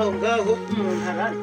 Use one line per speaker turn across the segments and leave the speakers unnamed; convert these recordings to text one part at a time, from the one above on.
aho ngaho umuntu arari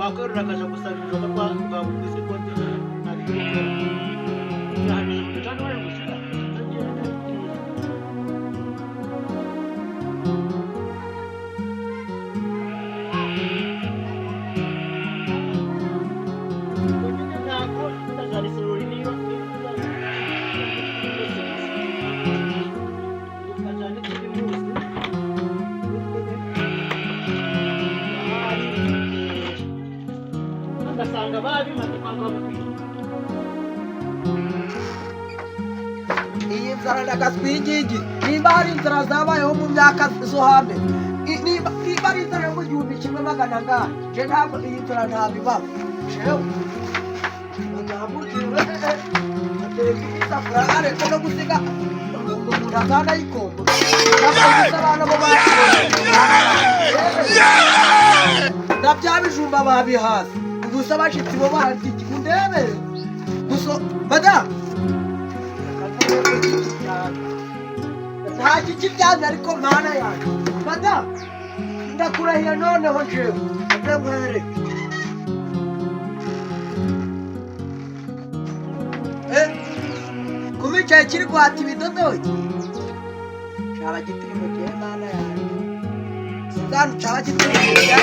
wakorora akaja gusarura kwa kwisi konti ari cyane bari gushira iyi nzara ndagaswigigi nimba hari inzara zabayeho mu myaka zo hambere nimba ari inzara yo mu 1100 je ntabwo iyi nzara ntabibaho jewe ngamugire ateka isafura ariko no gusiga umuntu akana yikombo nakoze abana bo ndabyabijumba babihasi gusa bashitsi bo barati kundebere guso bada nta kibyana ariko mana yanjye bada ndakurahiye noneho jewe ndamwere kumicaye kiri kwata ibidodoki cyaba gitiri mu gihe mana yanjye sinzanu cyaba gitiri mu gihe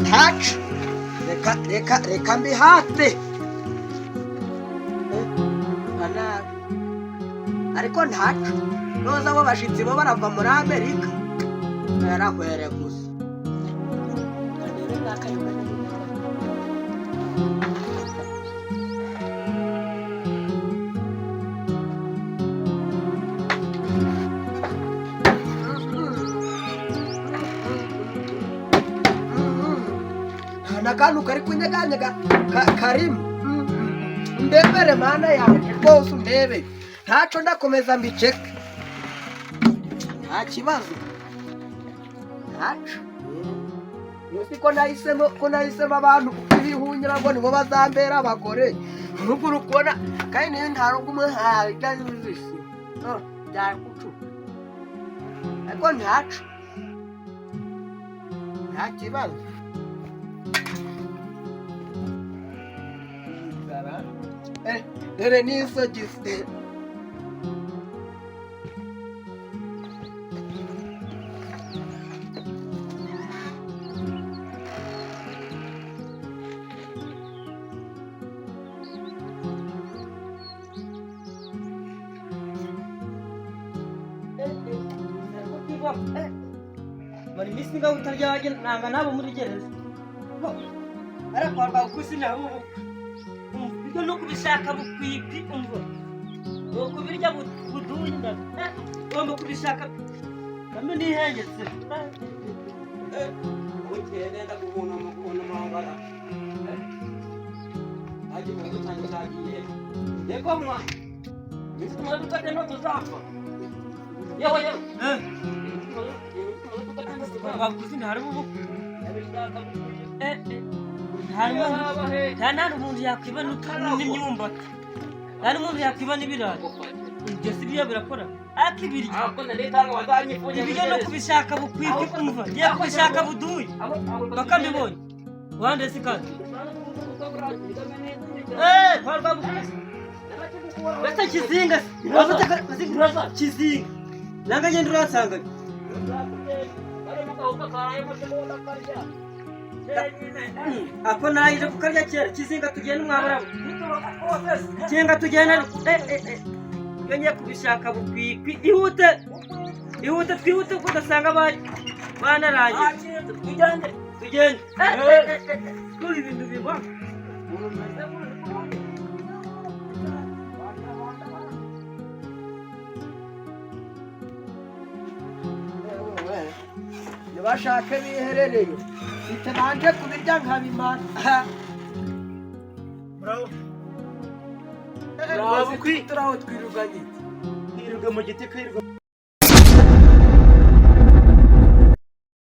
tacu reka mbihate ariko ntacu noza abo bashitsi bo barava muri Amerika yarahwere gusa nakantu kari kunyeganyega karimu ndebere mana yanjye rwose undebe ntaco ndakomeza mbiceka nta kibazo ntaco nusi ko nahisemo abantu ibihunyira ngo nibo bazambera abagore nubwo urukubona kandi niyo ntarugo umwe hajyazisi byakucuka ariko ntaco nta kibazo dore n'isogisi
bari misi ngaho utaryaje nanga nabo muri gereza arakorwa kusina ubu no kubishaka bukwipi umvo no kubirya budunda ngomba kubishaka kamwe nihengetse
ugenda kubona mangara aje mu gutanga zagiye yego mwa misi tumara no tuzapfa yewe
bakuzina hari ubu nta umuntu yakwiba n'imyumbati nta n'umuntu yakwiba n'ibirayi ibyo si byo birakora ariko ibiryo no kubishaka bukwibwe kumva ngiye kubishaka buduye bakabibonye wande si kandi bata kizinga kizinga nanga ngenda urasanga ako nayije kukarya kera kizinga tugenda mwabara kizinga tugenda iyo ngiye kubishaka bukwikwi ihute twihute kuko udasanga banarangiye tugende kuri ibintu biba
ntibashake biherereye bitabanje kubirya nkabimara
Bravo,
turaho twiruganye
kwirirwa mu giti kwirirwa